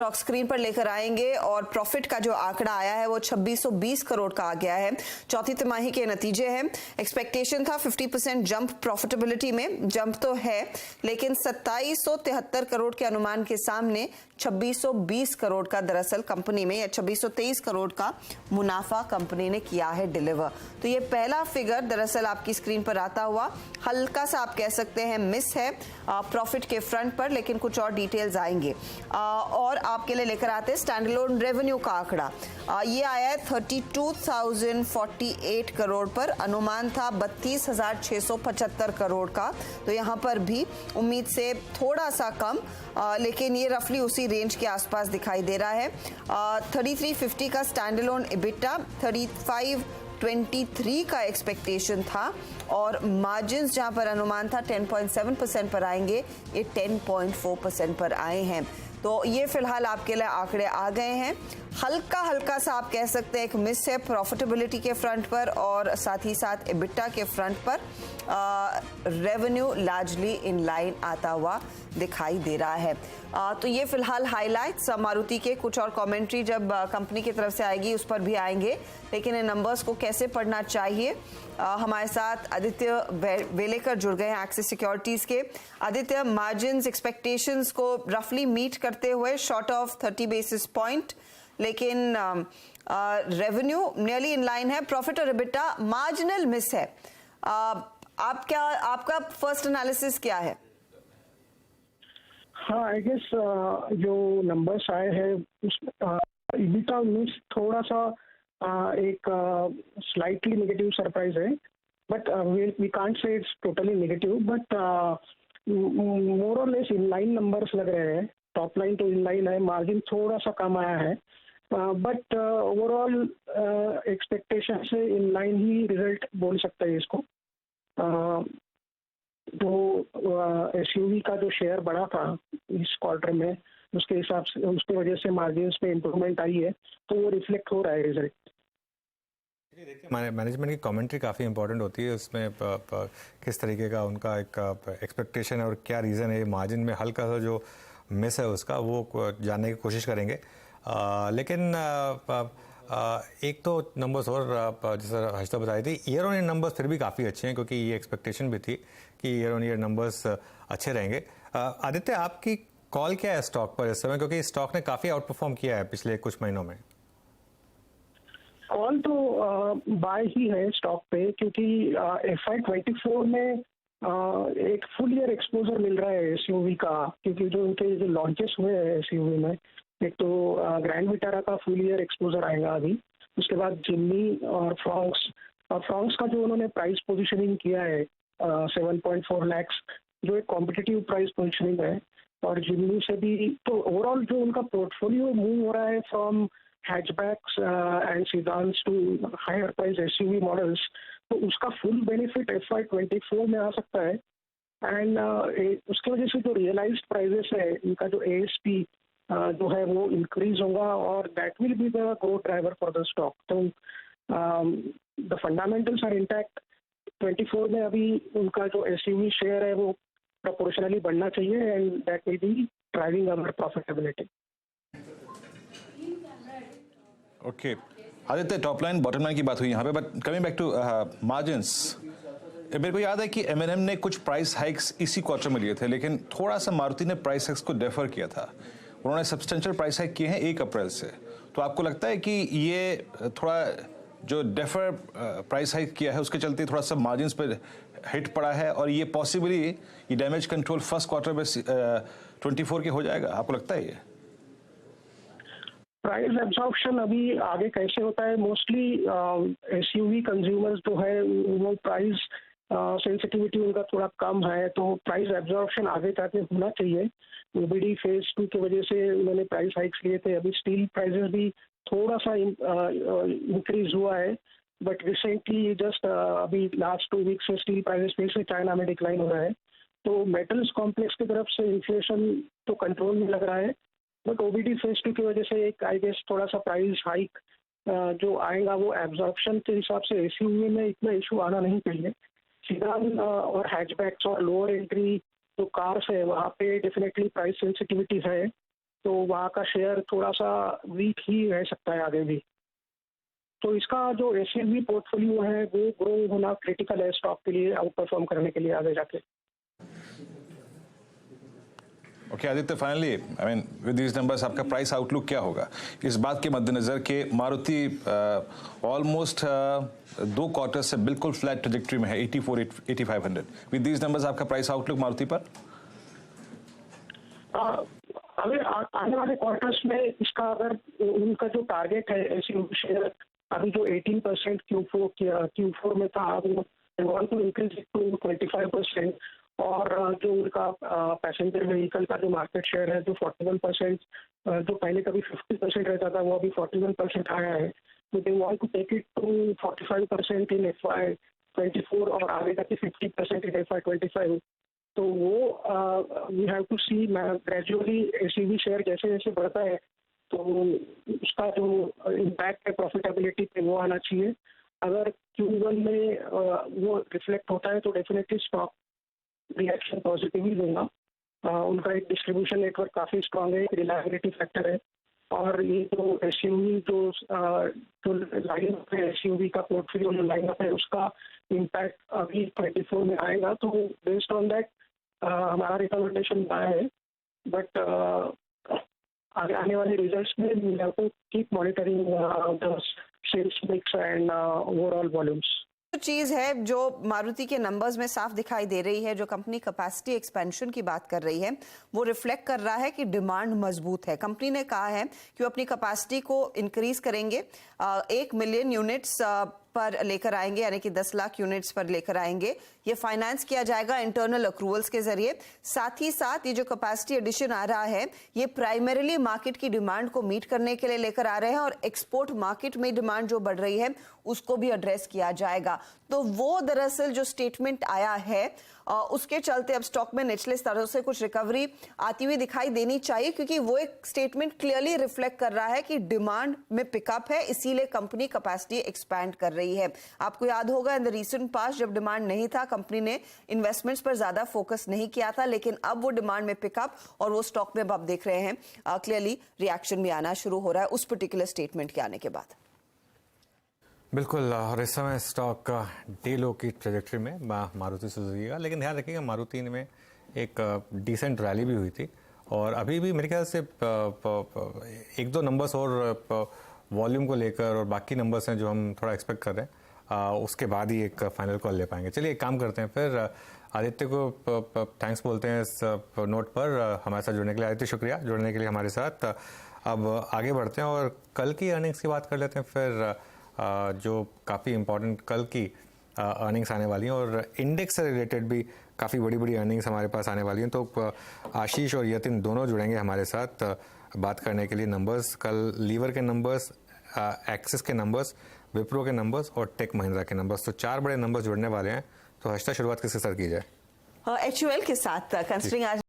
Stock screen पर लेकर आएंगे और प्रॉफिट का जो आंकड़ा आया है वो 2620 करोड़ का आ गया है। चौथी तिमाही के नतीजे हैं। एक्सपेक्टेशन था 50% जंप प्रॉफिटेबिलिटी में, जंप तो है लेकिन 2773 करोड़ के अनुमान के सामने 2620 करोड़ का दरअसल कंपनी में या 2623 करोड़ का मुनाफा कंपनी ने किया है डिलीवर। तो ये पहला फिगर दरअसल आपकी स्क्रीन पर आता हुआ हल्का सा आप कह सकते हैं मिस है प्रॉफिट के फ्रंट पर, लेकिन कुछ और डिटेल्स आएंगे और आपके लिए लेकर आते हैं स्टैंडअलोन रेवेन्यू का आंकड़ा। ये आया है 32,048 करोड़ पर, अनुमान था 32,675 करोड़ का, तो यहाँ पर भी उम्मीद से थोड़ा सा कम, लेकिन ये रफली उसी रेंज के आसपास दिखाई दे रहा है। 3350 का स्टैंडअलोन इबिटा, 3523 का एक्सपेक्टेशन था और मार्जिन्स जहां पर अनुमान था 10.7% पर आएंगे, ये 10.4% पर आए हैं। तो ये फिलहाल आपके लिए आंकड़े आ गए हैं। हल्का सा आप कह सकते हैं एक मिस है प्रॉफिटेबिलिटी के फ्रंट पर और साथ ही साथ एबिटा के फ्रंट पर। रेवेन्यू लार्जली इन लाइन आता हुआ दिखाई दे रहा है। तो ये फिलहाल हाइलाइट्स मारुति के, कुछ और कमेंट्री जब कंपनी की तरफ से आएगी उस पर भी आएंगे, लेकिन इन नंबर्स को कैसे पढ़ना चाहिए हमारे साथ आदित्य वेलेकर जुड़ गए हैं एक्सिस सिक्योरिटीज के। आदित्य, मार्जिन्स एक्सपेक्टेशंस को रफली मीट करते हुए शॉर्ट ऑफ 30 बेसिस पॉइंट, लेकिन रेवेन्यू नियरली इन लाइन है, प्रॉफिट और एबिटा मार्जिनल मिस है। आपका फर्स्ट एनालिसिस क्या है? हाँ, आई गेस जो नंबर्स आए हैं उसमें इबिटा मिस थोड़ा सा एक स्लाइटली नेगेटिव सरप्राइज है, but we can't say it's totally negative, but more और लेस इन लाइन नंबर्स लग रहे हैं। टॉप लाइन तो इन लाइन है, मार्जिन थोड़ा सा कम आया है, बट ओवरऑल एक्सपेक्टेशन से इन लाइन ही रिजल्ट बोल सकते हैं इसको। जो एसयूवी का जो शेयर बढ़ा था इस क्वार्टर में, उसके हिसाब से उसकी वजह से मार्जिन्स में इम्प्रूवमेंट आई है, तो वो रिफ्लेक्ट हो रहा है रिजल्ट। मैनेजमेंट की कमेंट्री काफ़ी इंपॉर्टेंट होती है, उसमें किस तरीके का उनका एक एक्सपेक्टेशन है और क्या रीज़न है मार्जिन में हल्का सा जो मिस है उसका, वो जानने की कोशिश करेंगे। लेकिन एक तो नंबर्स और जैसा हर्षिता बताई थी, ईयर ऑन ईयर नंबर्स फिर भी काफ़ी अच्छे हैं, क्योंकि ये एक्सपेक्टेशन भी थी कि ईयर ऑन ईयर नंबर्स अच्छे रहेंगे। आदित्य, आपकी कॉल क्या है स्टॉक पर इस समय, क्योंकि स्टॉक ने काफ़ी आउट परफॉर्म किया है पिछले कुछ महीनों में? कॉल तो बाय ही है स्टॉक पे, क्योंकि FY24 में एक फुल ईयर एक्सपोजर मिल रहा है एसयूवी का, क्योंकि जो उनके जो लॉन्चेस हुए हैं एसयूवी में, एक तो ग्रैंड विटारा का फुल ईयर एक्सपोजर आएगा अभी, उसके बाद जिम्नी और फ्रॉन्क्स का जो उन्होंने प्राइस पोजीशनिंग किया है 7.4 लाख, जो एक कॉम्पिटिटिव प्राइस पोजीशनिंग है, और जिम्नी से भी तो ओवरऑल जो उनका पोर्टफोलियो मूव हो रहा है from hatchbacks and sedans to higher price SUV models, तो उसका फुल बेनिफिट FY24 में आ सकता है। एंड उसकी वजह से जो रियलाइज्ड प्राइजेस है, इनका जो ASP जो है वो इंक्रीज होगा और that will be the growth driver for the stock. तो द फंडामेंटल्स आर इंटैक्ट। 24 में अभी उनका जो एसयूवी शेयर है वो प्रोपोर्शनली बढ़ना चाहिए and that will be driving our profitability. Okay Aditya, top line bottom line की बात हुई यहाँ पे, but coming back to margins, मेरे को याद है कि M&M ने कुछ प्राइस हाइक्स इसी क्वार्टर में लिए थे, लेकिन थोड़ा सा मारुति ने प्राइस हाइक्स को डेफर किया था। उन्होंने सब्सटेंशियल प्राइस हाइक किए हैं 1 अप्रैल से। तो आपको लगता है कि ये थोड़ा जो डेफर प्राइस हाइक किया है उसके चलते थोड़ा सा मार्जिन्स पे हिट पड़ा है, और ये पॉसिबली ये डैमेज कंट्रोल फर्स्ट क्वार्टर में 24 के हो जाएगा, आपको लगता है? ये प्राइस एब्जॉर्प्शन अभी आगे कैसे होता है, मोस्टली एसयूवी कंज्यूमर्स जो है वो प्राइस सेंसिटिविटी उनका थोड़ा कम है, तो प्राइस एब्जॉर्प्शन आगे जाके होना चाहिए। ओबीडी फेज 2 की वजह से उन्होंने प्राइस हाइक्स लिए थे। अभी स्टील प्राइसेस भी थोड़ा सा इंक्रीज हुआ है, बट रिसेंटली जस्ट अभी लास्ट 2 वीक से स्टील प्राइसेस फिर से चाइना में डिक्लाइन हो रहा है, तो मेटल्स कॉम्प्लेक्स की तरफ से इन्फ्लेशन तो कंट्रोल में लग रहा है, बट ओबीडी फेज 2 की वजह से एक आई गेस थोड़ा सा प्राइस हाइक जो आएगा वो एब्जॉर्प्शन के हिसाब से एसयूवी में इतना इशू आना नहीं चाहिए। सीडान और हैचबैक्स और लोअर एंट्री जो कार्स है वहाँ पे डेफिनेटली प्राइस सेंसिटिविटी है, तो वहाँ का शेयर थोड़ा सा वीक ही रह सकता है आगे भी। तो इसका जो एसयूवी पोर्टफोलियो है वो ग्रो होना क्रिटिकल है स्टॉक के लिए, आउट परफॉर्म करने के लिए आगे जाके। Okay Aditya, finally I mean with these numbers आपका प्राइस आउटलुक क्या होगा इस बात के मद्देनजर कि मारुति ऑलमोस्ट 2 क्वार्टर से बिल्कुल फ्लैट ट्रेजेक्ट्री में है 84-8500। विद दीज नंबर्स आपका प्राइस आउटलुक मारुति पर? अगर आने वाले क्वार्टर्स में इसका अगर उनका जो टारगेट है एसयूवी शेयर अभी जो 18% Q4 में था, वो want to increase it to 25%। और जो उनका पैसेंजर व्हीकल का जो मार्केट शेयर है जो 41%, जो पहले कभी 50% रहता था वो अभी 41% आया है। तो they want to take it to 45% in FY24 और आगे जाके 50% इन FY25। तो वो we have to see gradually SUV share जैसे जैसे बढ़ता है तो उसका जो इम्पैक्ट है प्रॉफिटेबिलिटी पे वो आना चाहिए। अगर Q1 में वो रिफ्लेक्ट होता है तो डेफिनेटली स्टॉक रिएक्शन पॉजिटिव ही देगा। उनका एक डिस्ट्रीब्यूशन नेटवर्क काफ़ी स्ट्रांग है, एक रिलायबिलिटी फैक्टर है। और ये जो एसयूवी जो लाइनअप है, एसयूवी का पोर्टफोलियो जो लाइनअप है उसका इम्पैक्ट अभी 24 में आएगा। तो बेस्ड ऑन दैट हमारा रिकमेंडेशन बाय है। बट आगे आने वाले रिजल्ट्स में we have to keep monitoring the sales mix and overall volumes. जो चीज़ है जो मारुति के नंबर्स में साफ दिखाई दे रही है, जो कंपनी कैपेसिटी एक्सपेंशन की बात कर रही है, वो रिफ्लेक्ट कर रहा है कि डिमांड मजबूत है। कंपनी ने कहा है कि वो अपनी कैपेसिटी को इंक्रीज करेंगे, 1 मिलियन यूनिट्स पर लेकर आएंगे, यानी कि 10 लाख यूनिट्स पर लेकर आएंगे। ये फाइनेंस किया जाएगा इंटरनल अक्रूवल्स के जरिए। साथ ही साथ ये जो कैपेसिटी एडिशन आ रहा है ये प्राइमरीली मार्केट की डिमांड को मीट करने के लिए लेकर आ रहे हैं और एक्सपोर्ट मार्केट में डिमांड जो बढ़ रही है उसको भी एड्रेस किया जाएगा। तो वो दरअसल जो स्टेटमेंट आया है उसके चलते अब स्टॉक में निचले स्तरों से कुछ रिकवरी आती हुई दिखाई देनी चाहिए, क्योंकि वो एक स्टेटमेंट क्लियरली रिफ्लेक्ट कर रहा है कि डिमांड में पिकअप है, इसीलिए कंपनी कैपेसिटी एक्सपैंड कर रही है। आपको याद होगा इन द रीसेंट पास्ट जब डिमांड नहीं था, कंपनी ने इन्वेस्टमेंट्स पर ज्यादा फोकस नहीं किया था, लेकिन अब वो डिमांड में पिकअप और वो स्टॉक में अब आप देख रहे हैं क्लियरली रिएक्शन भी आना शुरू हो रहा है उस पर्टिकुलर स्टेटमेंट के आने के बाद। बिल्कुल, और इस समय स्टॉक डे लो की ट्रेजेक्ट्री में मारुति सुजुकी का, लेकिन ध्यान रखिएगा मारुति में एक डिसेंट रैली भी हुई थी और अभी भी मेरे ख्याल से 1-2 नंबर्स और वॉल्यूम को लेकर और बाकी नंबर्स हैं जो हम थोड़ा एक्सपेक्ट कर रहे हैं, उसके बाद ही एक फाइनल कॉल ले पाएंगे। चलिए एक काम करते हैं, फिर आदित्य को थैंक्स बोलते हैं इस नोट पर हमारे साथ जुड़ने के लिए। आदित्य शुक्रिया जुड़ने के लिए हमारे साथ। अब आगे बढ़ते हैं और कल की अर्निंग्स की बात कर लेते हैं, फिर जो काफ़ी इम्पोर्टेंट कल की अर्निंग्स आने वाली हैं और इंडेक्स से रिलेटेड भी काफ़ी बड़ी बड़ी अर्निंग्स हमारे पास आने वाली हैं। तो आशीष और यतिन दोनों जुड़ेंगे हमारे साथ बात करने के लिए। नंबर्स कल लीवर के नंबर्स, एक्सिस के नंबर्स, विप्रो के नंबर्स और टेक महिंद्रा के नंबर्स, तो 4 बड़े नंबर्स जुड़ने वाले हैं। तो हर्षिता शुरुआत किसके साथ की जाए? HUL के साथ, कंसिडरिंग आज